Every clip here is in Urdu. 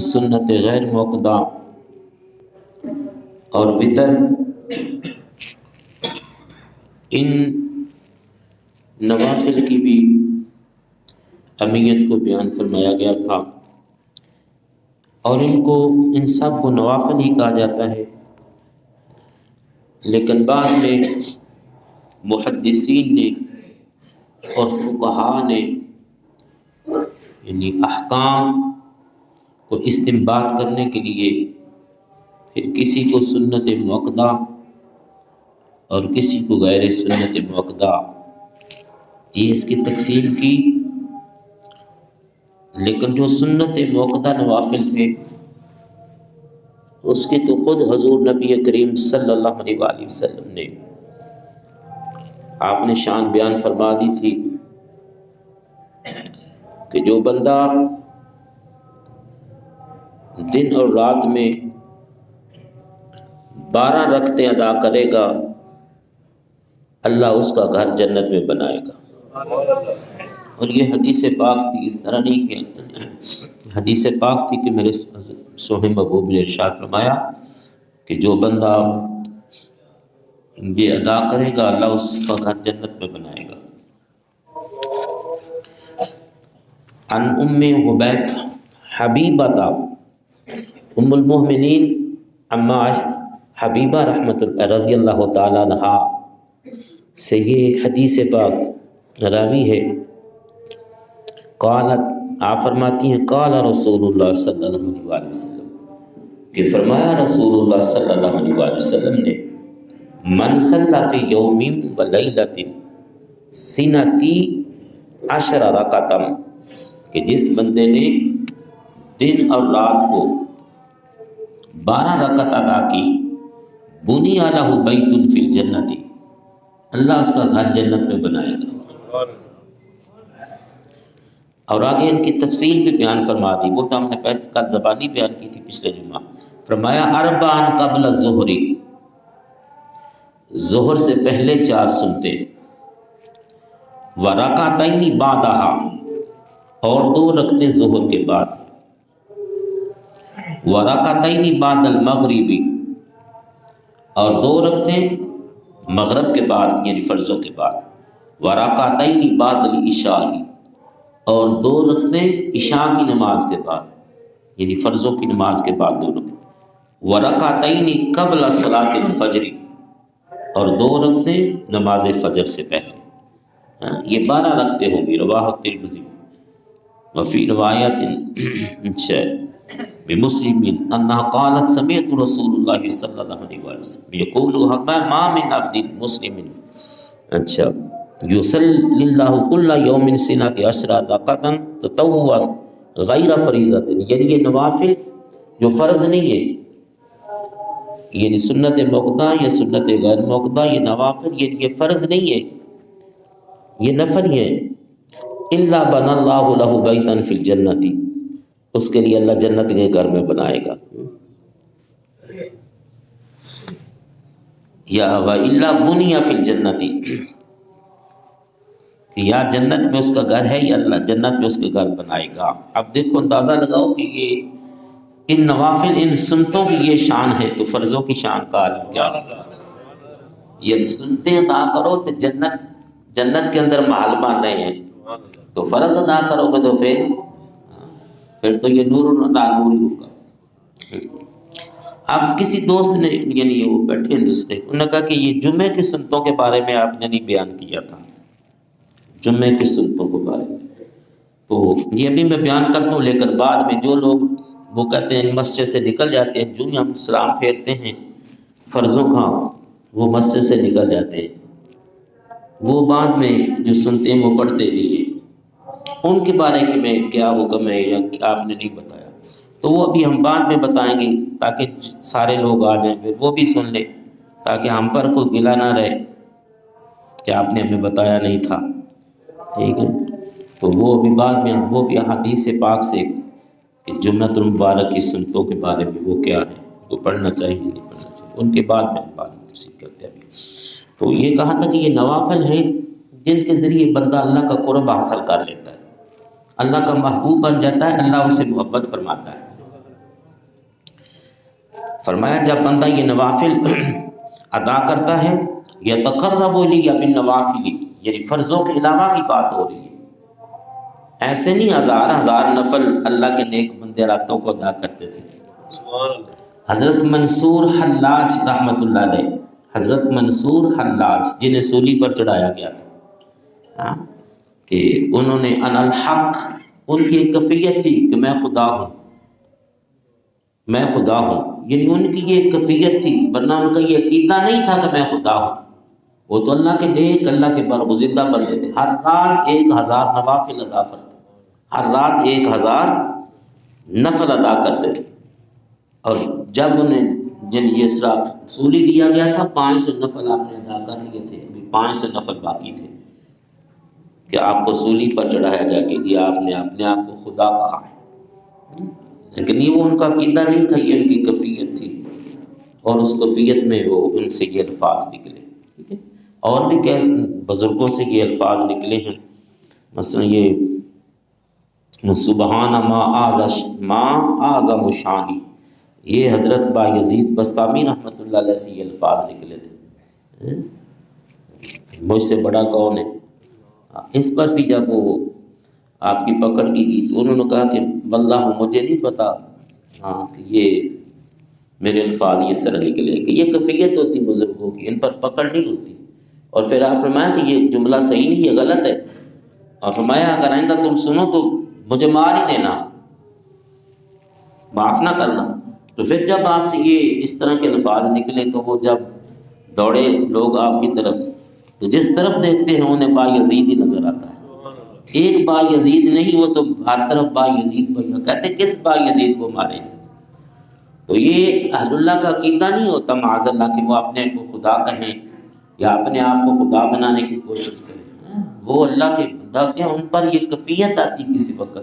سنت غیر موقدہ اور وطر، ان نوافل کی بھی اہمیت کو بیان فرمایا گیا تھا، اور ان سب کو نوافل ہی کہا جاتا ہے۔ لیکن بعد میں محدثین نے اور فقہاء نے یعنی احکام کو استنباط کرنے کے لیے پھر کسی کو سنت موقدہ اور کسی کو غیر سنت موقدہ یہ اس کی تقسیم کی۔ لیکن جو سنت موقدہ نوافل تھے اس کی تو خود حضور نبی کریم صلی اللہ علیہ وآلہ وسلم نے آپ نے شان بیان فرما دی تھی کہ جو بندہ دن اور رات میں 12 رکعتیں ادا کرے گا اللہ اس کا گھر جنت میں بنائے گا۔ اور یہ حدیث پاک تھی، اس طرح نہیں کہ حدیث پاک تھی کہ میرے سونے محبوب نے ارشاد فرمایا کہ جو بندہ یہ ادا کرے گا اللہ اس کا گھر جنت میں بنائے گا۔ عن ام حبیب حبیبہ ام المؤمنین اما حبیبہ رحمۃ اللہ رضی اللہ تعالی عنہا سے یہ حدیث پاک راوی ہے۔ قالت، آپ فرماتی ہیں قال رسول اللہ صلی اللہ علیہ وآلہ وسلم کہ فرمایا رسول اللہ صلی اللہ علیہ وآلہ وسلم نے من صلی فی یوم و لیلۃ سنتی 10 رکعۃ، کہ جس بندے نے دن اور رات کو 12 رکعت ادا کی بنی لہ بیت فی الجنت، اللہ اس کا گھر جنت میں بنائے گا۔ اور آگے ان کی تفصیل بھی بیان فرما دی، وہ تو ہم نے کل زبانی بیان کی تھی پچھلے جمعہ۔ فرمایا اربعا قبل الظہر، ظہر سے پہلے 4 سنتے، ورکعتین بعدہا، اور 2 رکعتیں ظہر کے بعد، ورکعتین بعد المغرب، اور 2 رکعتیں مغرب کے بعد یعنی فرضوں کے بعد، ورکعتین بعد العشاء، اور 2 رکعتیں عشاء کی نماز کے بعد یعنی فرضوں کی نماز کے بعد 2 رکعتیں، ورکعتین قبل صلاۃ الفجر، اور 2 رکعتیں نماز فجر سے پہلے۔ یہ 12 رکعتیں ہوں گی۔ رواہ ترمذی وفی روایت بمسلم انہا قالت سمعت رسول اللہ صلی اللہ علیہ وسلم یقول ما من عبد مسلم اچھا یصلی اللہ کل یوم سنۃ 10 رکعۃ تطوعا غیر فریضۃ، یعنی یہ نوافل جو فرض نہیں ہے یعنی سنت موقدہ یا سنت غیر موقدہ، یہ نوافل یہ فرض نہیں ہے، یہ نفل ہے۔ الا بنى اللہ لہ بیتا فی الجنۃ، اس کے لیے اللہ جنت کے گھر میں بنائے گا۔ یا والا بنی فی الجنۃ، کہ یا جنت میں اس کا گھر ہے یا اللہ جنت میں اس کے گھر بنائے گا۔ اب دیکھو اندازہ لگاؤ کہ یہ ان نوافل ان سنتوں کی یہ شان ہے تو فرضوں کی شان کا عالم کیا ہوگا۔ یہ سنتے ادا کرو تو جنت کے اندر محل بن رہے ہیں، تو فرض ادا کرو گے تو پھر تو یہ نور علی نور ہی ہوگا۔ اب کسی دوست نے یعنی وہ بیٹھے دوسرے انہوں نے کہا کہ یہ جمعے کی سنتوں کے بارے میں آپ نے نہیں بیان کیا تھا، جمعے کی سنتوں کے بارے میں، تو یہ ابھی میں بیان کرتا ہوں، لیکن بعد میں جو لوگ وہ کہتے ہیں مسجد سے نکل جاتے ہیں، جو ہی ہم سلام پھیرتے ہیں فرضوں کا وہ مسجد سے نکل جاتے ہیں، وہ بعد میں جو سنتے ہیں وہ پڑھتے نہیں ہیں، ان کے بارے میں کیا حکم ہے یا آپ نے نہیں بتایا، تو وہ ابھی ہم بعد میں بتائیں گے تاکہ سارے لوگ آ جائیں، پھر وہ بھی سن لیں تاکہ ہم پر کوئی گلہ نہ رہے کہ آپ نے ہمیں بتایا نہیں تھا، ٹھیک ہے۔ تو وہ ابھی بعد میں وہ بھی حدیث پاک سے کہ جمعۃ المبارک کی سنتوں کے بارے میں وہ کیا ہے، وہ پڑھنا چاہیے نہیں پڑھنا چاہیے، ان کے بعد میں ہم بعد میں تفصیل کرتے ہیں۔ تو یہ کہا تھا کہ یہ نوافل ہیں جن کے ذریعے بندہ اللہ کا قرب حاصل کر لیتا ہے، اللہ کا محبوب بن جاتا ہے، اللہ ان سے محبت فرماتا ہے۔ فرمایا جب بندہ یہ نوافل ادا کرتا ہے یتقرب الی بالنوافل، یعنی فرضوں کے علاوہ کی بات ہو رہی ہے، ایسے نہیں ہزار ہزار نفل اللہ کے نیک بندے راتوں کو ادا کرتے تھے۔ حضرت منصور حلاج رحمۃ اللہ علیہ، حضرت منصور حلاج جنہیں سولی پر چڑھایا گیا تھا، کہ انہوں نے انا الحق، ان کی ایک کیفیت تھی کہ میں خدا ہوں، میں خدا ہوں، یعنی ان کی یہ کیفیت تھی، ورنہ ان کا یہ عقیدہ نہیں تھا کہ میں خدا ہوں۔ وہ تو اللہ کے نیک، اللہ کے برگزیدہ بندے تھے، ہر رات 1000 نوافل ادا کرتے، ہر رات 1000 نفل ادا کرتے تھے۔ اور جب انہیں یہ سولی دیا گیا تھا 500 نفل آپ نے ادا کر لیے تھے، ابھی 500 نفل باقی تھے کہ آپ کو سولی پر چڑھایا جائے کہ یہ آپ نے اپنے آپ کو خدا کہا ہے، لیکن یہ وہ ان کا عقیدہ نہیں تھا، یہ ان کی کیفیت تھی، اور اس کیفیت میں وہ ان سے یہ الفاظ نکلے، ٹھیک ہے۔ اور بھی کیسے بزرگوں سے یہ الفاظ نکلے ہیں، مثلا یہ سبحان ما اعظم شانی، یہ حضرت بایزید بستامی رحمۃ اللہ علیہ سے یہ الفاظ نکلے تھے، مجھ سے بڑا کون ہے۔ اس پر بھی جب وہ آپ کی پکڑ کی گئی تو انہوں نے کہا کہ واللہ مجھے نہیں پتا کہ یہ میرے الفاظ اس طرح نکلے، کہ یہ کیفیت ہوتی بزرگوں کی، ان پر پکڑ نہیں ہوتی۔ اور پھر آپ فرمایا کہ یہ جملہ صحیح نہیں، یہ غلط ہے، اور فرمایا اگر آئندہ تم سنو تو مجھے مار ہی دینا، معاف نہ کرنا۔ تو پھر جب آپ سے یہ اس طرح کے الفاظ نکلے تو وہ جب دوڑے لوگ آپ کی طرف، تو جس طرف دیکھتے ہیں انہیں با یزید ہی نظر آتا ہے، ایک با یزید نہیں، وہ تو ہر طرف با یزید کہتے کس با یزید کو مارے۔ تو یہ اہل اللہ کا عقیدہ نہیں ہوتا معاذ اللہ کہ وہ اپنے کو خدا کہیں یا اپنے آپ کو خدا بنانے کی کوشش کریں، وہ اللہ کے بندہ ہوتے ہیں، ان پر یہ کیفیت آتی کسی وقت،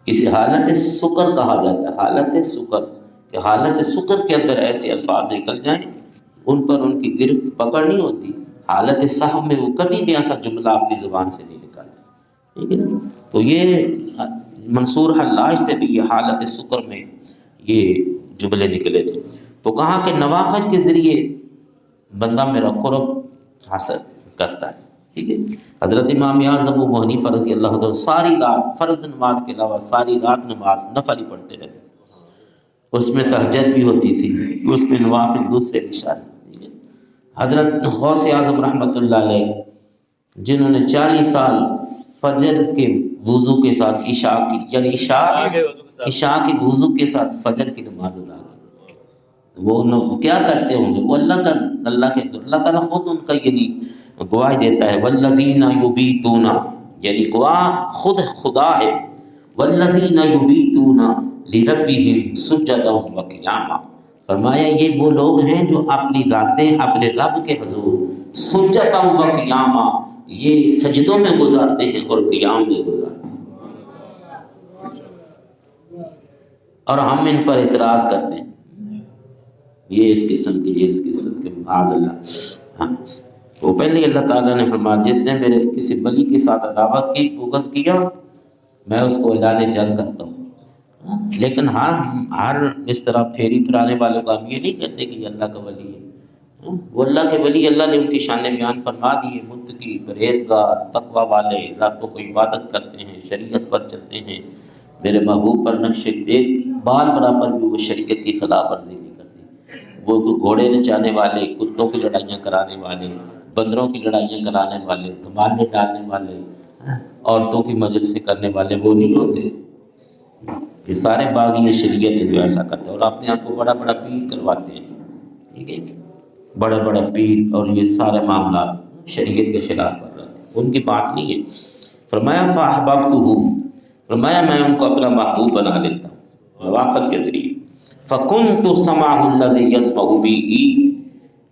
کسی حالت سکر کہا جاتا ہے، حالت سکر، کہ حالت سکر کے اندر ایسے الفاظ نکل جائیں ان پر ان کی گرفت پکڑ نہیں ہوتی، حالت صحب میں وہ کبھی بھی ایسا جملہ اپنی زبان سے نہیں نکالتا، ٹھیک ہے نا۔ تو یہ منصور حلاج سے بھی یہ حالت سکر میں یہ جملے نکلے تھے۔ تو کہا کہ نوافل کے ذریعے بندہ میرا قرب حاصل کرتا ہے، ٹھیک ہے۔ حضرت امام اعظم ابو حنیفہ رضی اللہ عنہ ساری رات فرض نماز کے علاوہ ساری رات نماز نفل ہی پڑھتے رہتے، اس میں تہجد بھی ہوتی تھی، اس میں نوافل دوسرے بھی شامل۔ حضرت غوث اعظم رحمۃ اللہ علیہ جنہوں نے 40 سال فجر کے وضو کے ساتھ عشاء کی، یعنی عشاء کی وضو کے ساتھ فجر کی نماز ادا کی، وہ کیا کرتے ہوں گے، وہ اللہ تعالیٰ خود ان کا یعنی گواہی دیتا ہے، والذین یبیتون، یعنی گواہ خود خدا ہے، والذین یبیتون لربہم سجدا وقیاما، فرمایا یہ وہ لوگ ہیں جو اپنی راتیں اپنے رب کے حضور سجدا وقیاما، یہ سجدوں میں گزارتے ہیں اور قیام میں گزارتے ہیں، اور ہم ان پر اعتراض کرتے ہیں یہ اس قسم کے، یہ اس قسم کے، معاذ اللہ۔ ہاں تو پہلے اللہ تعالیٰ نے فرمایا جس نے میرے کسی ولی کے ساتھ عداوت کی، بغض کیا، میں اس کو اعلان جنگ کرتا ہوں۔ لیکن ہر اس طرح پھیری پھرانے والوں کا ہم یہ نہیں کہتے کہ یہ اللہ کا ولی ہے، وہ اللہ کے ولی اللہ نے ان کی شان بیان فرما دی ہے، متقی، پرہیزگار، تقوی والے، راتوں کو عبادت کرتے ہیں، شریعت پر چلتے ہیں، میرے محبوب پر نقش ایک بال برابر بھی وہ شریعت کی خلاف ورزی نہیں کرتی، وہ گھوڑے نچانے والے، کتوں کی لڑائیاں کرانے والے، بندروں کی لڑائیاں کرانے والے، دھماکے ڈالنے والے، عورتوں کی مجلسیں کرنے والے وہ نہیں ہوتے، یہ سارے باغی شریعت جو ایسا کرتے ہیں اور اپنے آپ کو بڑا بڑا پیر کرواتے ہیں، ٹھیک ہے، بڑا بڑا پیر، اور یہ سارے معاملات شریعت کے خلاف کر رہے ہیں، ان کی بات نہیں ہے۔ فرمایا فاحببتہ، فرمایا میں ان کو اپنا محبوب بنا لیتا ہوں نوافل کے ذریعے، فکنت سمعہ الذی یسمع بہ،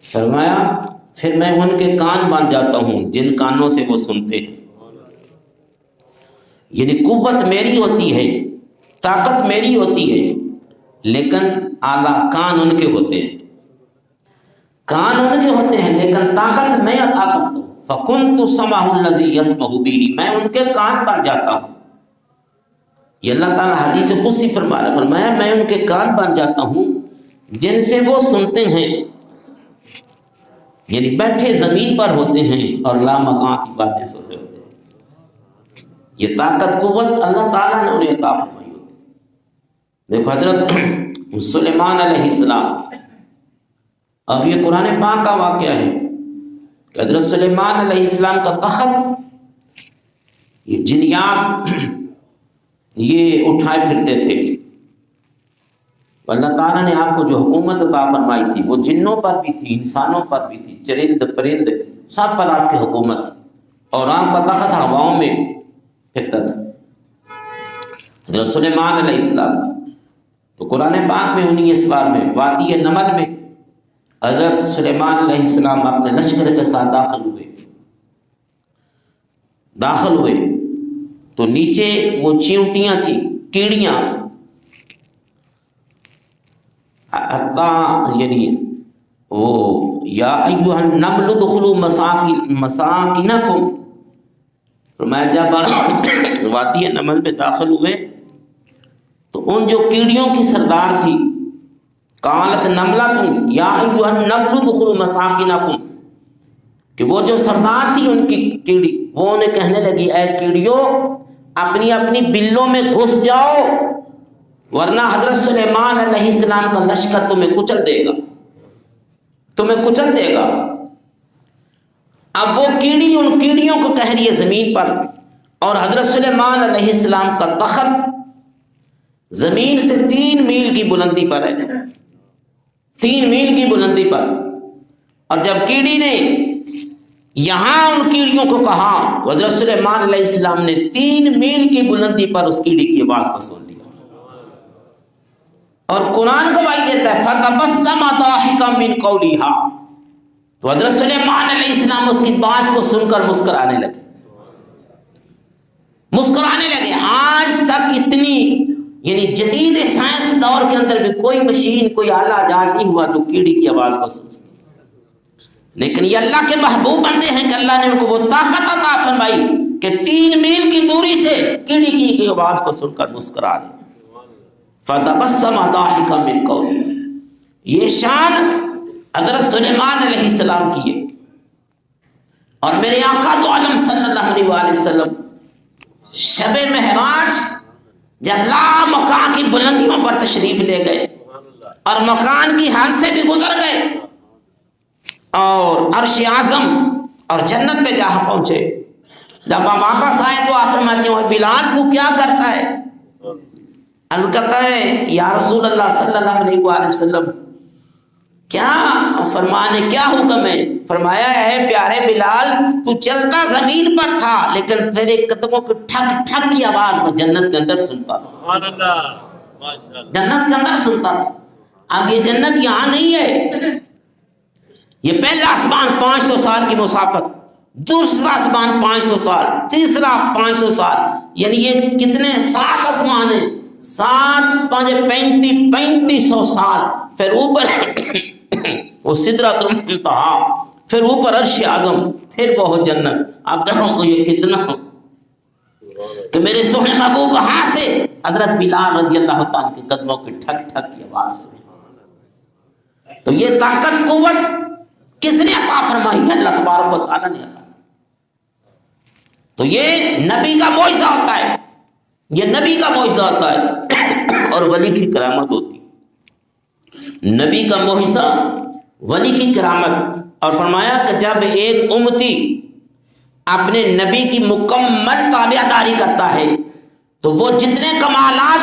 فرمایا پھر میں ان کے کان بن جاتا ہوں جن کانوں سے وہ سنتے ہیں، یعنی قوت میری ہوتی ہے، طاقت میری ہوتی ہے، لیکن اعلیٰ کان ان کے ہوتے ہیں، کان ان کے ہوتے ہیں لیکن طاقت میں عطا کرتا ہوں، فکنت سمعہ الذی یسمع بہ، میں ان کے کان بن جاتا ہوں۔ یہ اللہ تعالیٰ حدیث قدسی فرما رہا ہے، فرمایا میں ان کے کان بن جاتا ہوں جن سے وہ سنتے ہیں، یعنی بیٹھے زمین پر ہوتے ہیں اور لامکاں کی باتیں سن رہے ہوتے ہیں۔ یہ طاقت قوت اللہ تعالیٰ نے انہیں عطا فرمائی ہوتی ہے۔ دیکھو حضرت سلیمان علیہ السلام، اب یہ قرآن پاک کا واقعہ ہے کہ حضرت سلیمان علیہ السلام کا تخت یہ جنیات یہ اٹھائے پھرتے تھے۔ اللہ تعالیٰ نے آپ کو جو حکومت عطا فرمائی تھی وہ جنوں پر بھی تھی، انسانوں پر بھی تھی، چرند پرند سب پر آپ کی حکومت تھی، اور آپ کا تخت ہواؤں میں پھرتا تھا حضرت سلیمان علیہ السلام۔ تو قرآن پاک میں 19 بار میں وادی نمل میں حضرت سلیمان علیہ السلام اپنے لشکر کے ساتھ داخل ہوئے تو نیچے وہ چیونٹیاں تھیں، کیڑیاں، یعنی وہ یا ایھا النمل ادخلوا مساکنکم، فرمایا جب وادی نمل میں داخل ہوئے تو ان جو کیڑیوں کی سردار تھی، قالت نملۃ یا ایھا النمل ادخلوا مساکنکم، کہ وہ جو سردار تھی ان کی کیڑی، وہ انہیں کہنے لگی اے کیڑیوں اپنی اپنی بلوں میں گھس جاؤ ورنہ حضرت سلیمان علیہ السلام کا لشکر تمہیں کچل دے گا، تمہیں کچل دے گا۔ اب وہ کیڑی ان کیڑیوں کو کہہ رہی ہے زمین پر، اور حضرت سلیمان علیہ السلام کا تخت زمین سے 3 میل کی بلندی پر ہے، 3 میل کی بلندی پر۔ اور جب کیڑی نے یہاں ان کیڑیوں کو کہا، حضرت سلیمان علیہ السلام نے 3 میل کی بلندی پر اس کیڑی کی آواز کو سن لیا، اور قرآن گواہی دیتا ہے فَتَبَسَّمَ ضَاحِكًا مِنْ قَوْلِهَا، تو حضرت سلیمان علیہ السلام اس کی بات کو سن کر مسکرانے لگے۔ آج تک اتنی یعنی جدید سائنس دور کے اندر بھی کوئی مشین، کوئی آلہ ایجاد نہیں ہوا جو کیڑی کی آواز کو سن سکے، لیکن یہ اللہ کے محبوب بندے ہیں کہ اللہ نے ان کو وہ طاقت عطا فرمائی کہ 3 میل کی دوری سے کیڑی کی آواز کو سن کر مسکرا رہے۔ فَتَبَسَّمَ ضَاحِكًا مِنْ قَوْلِهِ، یہ شان حضرت سلیمان علیہ السلام کی ہے۔ اور میرے آقا تو عالم صلی اللہ علیہ وآلہ وسلم شب معراج جب لامکان کی بلندیوں پر تشریف لے گئے اور مکان کی حد سے بھی گزر گئے اور عرش اعظم اور جنت پہ جہاں پہنچے، جب آپ واپس آئے تو آپ فرماتے ہیں بلال تو کیا کرتا ہے؟ عرض کرتا ہے یا رسول اللہ صلی اللہ علیہ وآلہ وسلم کیا فرمانے، کیا حکم ہے؟ فرمایا ہے پیارے بلال تو چلتا زمین پر تھا لیکن تیرے قدموں کی ٹھک ٹھک کی آواز میں جنت کے اندر سنتا تھا، جنت کے اندر سنتا تھا۔ آگے جنت یہاں نہیں ہے، یہ پہلا آسمان 500 سال کی مسافت، دوسرا آسمان 500 سال، تیسرا 500 سال، یعنی یہ کتنے 7 آسمان ہیں، 7 5 3500 سال، پھر اوپر وہ سدرۃ المنتہا، پھر اوپر عرش اعظم، پھر وہ جنت۔ آپ کہو یہ کتنا کہ میرے سونے محبوب وہاں سے حضرت بلال رضی اللہ تعالیٰ کے قدموں کی ٹھک ٹھک کی آواز سنی۔ تو یہ طاقت قوت کس نے عطا فرمائی؟ اللہ تبارک و تعالیٰ نے عطا فرمائی۔ تو یہ نبی کا معجزہ ہوتا ہے، یہ نبی کا معجزہ ہوتا ہے اور ولی کی کرامت ہوتی ہے۔ نبی کا معجزہ، ولی کی کرامت۔ اور فرمایا کہ جب ایک امتی اپنے نبی کی مکمل تابعداری کرتا ہے تو وہ جتنے کمالات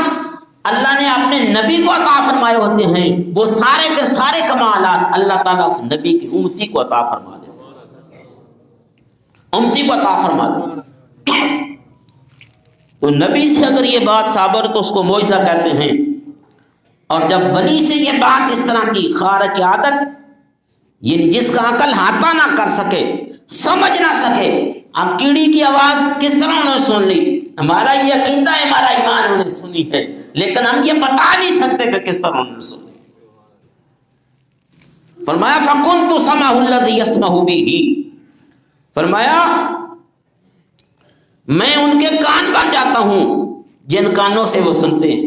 اللہ نے اپنے نبی کو عطا فرمائے ہوتے ہیں وہ سارے کے سارے کمالات اللہ تعالیٰ اس نبی کی امتی کو عطا فرما دے، امتی کو عطا فرما دے۔ تو نبی سے اگر یہ بات ثابت تو اس کو معجزہ کہتے ہیں، اور جب ولی سے یہ بات اس طرح کی خارق عادت، یعنی جس کا عقل احاطہ نہ کر سکے، سمجھ نہ سکے، اب کیڑی کی آواز کس طرح انہوں نے سن لی؟ ہمارا یہ عقیدہ ہے، ہمارا ایمان انہوں نے سنی ہے، لیکن ہم یہ بتا نہیں سکتے کہ کس طرح انہوں نے سنی۔ فرمایا فَكُنْتُ سَمْعَهُ الَّذِي يَسْمَعُ بِهِ، فرمایا میں ان کے کان بن جاتا ہوں جن کانوں سے وہ سنتے ہیں،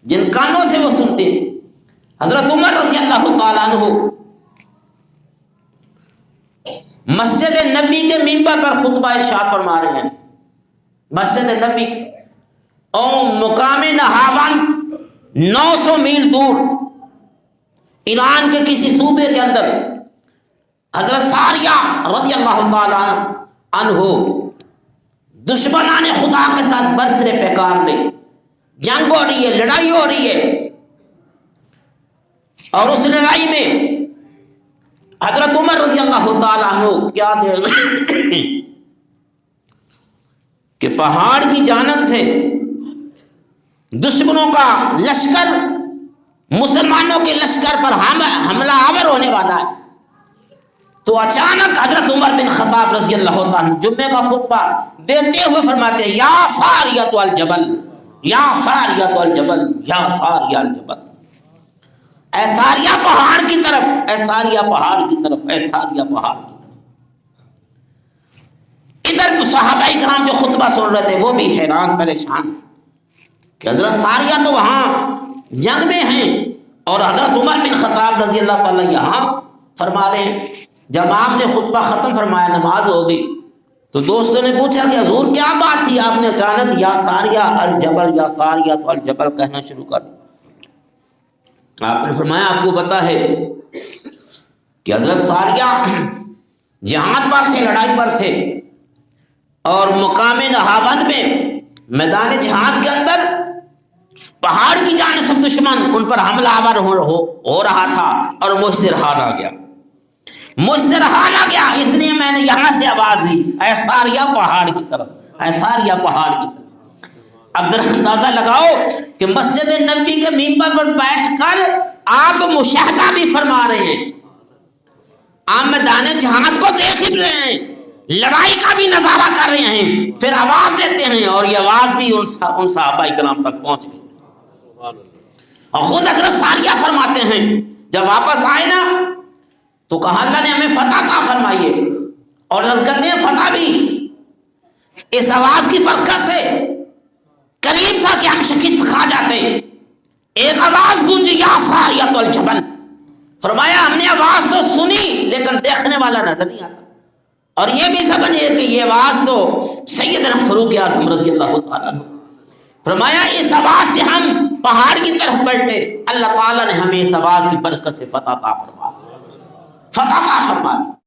جن کانوں سے وہ سنتے ہیں۔ حضرت عمر رضی اللہ تعالیٰ عنہ مسجد نبی کے منبر پر خطبہ ارشاد فرما رہے ہیں. مسجد نبی اور مقام نہاون 900 میل دور ایران کے کسی صوبے کے اندر حضرت ساریہ رضی اللہ تعالیٰ عنہ دشمنان خدا کے ساتھ برسر پیکار میں جنگ ہو رہی ہے، لڑائی ہو رہی ہے، اور اس لڑائی میں حضرت عمر رضی اللہ تعالیٰ عنہ کیا دے کہ پہاڑ کی جانب سے دشمنوں کا لشکر مسلمانوں کے لشکر پر حملہ آور ہونے والا ہے. تو اچانک حضرت عمر بن خطاب رضی اللہ تعالیٰ عنہ جمعے کا خطبہ دیتے ہوئے فرماتے ہیں یا ساریۃ الجبل، یا ساریۃ الجبل، یا ساریہ الجبل، اے ساریہ پہاڑ کی طرف، اے ساریہ پہاڑ کی طرف، اے ساریہ پہاڑ کی طرف. ادھر صحابہ کرام جو خطبہ سن رہے تھے وہ بھی حیران پریشان کہ حضرت ساریہ تو وہاں جنگ میں ہیں اور حضرت عمر بن خطاب رضی اللہ تعالیٰ یہاں فرما رہے ہیں. جب آپ نے خطبہ ختم فرمایا، نماز ہو گئی، تو دوستوں نے پوچھا کہ حضور کیا بات تھی؟ آپ نے اچانک یا ساریہ الجبل، یا ساریہ الجبل کہنا شروع کر دیا. آپ نے فرمایا آپ کو پتا ہے کہ حضرت ساریہ جہاد پر تھے، لڑائی پر تھے، اور مقام نہاوند میں میدان جہاد کے اندر پہاڑ کی جانب سے دشمن ان پر حملہ آور ہو رہا تھا اور مجھ سے رہا نہ گیا، مجھ سے رہا نہ گیا، اس لیے میں نے یہاں سے آواز دی اے ساریہ پہاڑ کی طرف، اے ساریہ پہاڑ کی طرف. اب ذرا اندازہ لگاؤ کہ مسجد نبوی کے منبر پر بیٹھ کر آپ مشاہدہ بھی فرما رہے ہیں، آپ میدان جہاد کو دیکھ بھی رہے ہیں، لڑائی کا بھی نظارہ کر رہے ہیں، پھر آواز دیتے ہیں اور یہ آواز بھی ان صحابہ کرام تک پہنچ گئی. اور خود حضرت ساریہ فرماتے ہیں جب واپس آئے نا تو کہا اللہ نے ہمیں فتح عطا فرمائیے، اور کہتے ہیں فتح بھی اس آواز کی برکت سے قریب تھا کہ ہم شکست کھا جاتے. ایک آواز گونجی یا ساریۃ الجبل، فرمایا ہم نے آواز تو سنی لیکن دیکھنے والا نظر نہیں آتا. اور یہ بھی سمجھے کہ یہ آواز تو سیدنا فاروق اعظم رضی اللہ تعالیٰ عنہ. فرمایا اس آواز سے ہم پہاڑ کی طرف بڑھتے، اللہ تعالیٰ نے ہمیں اس آواز کی برکت سے فتح عطا فرما دی.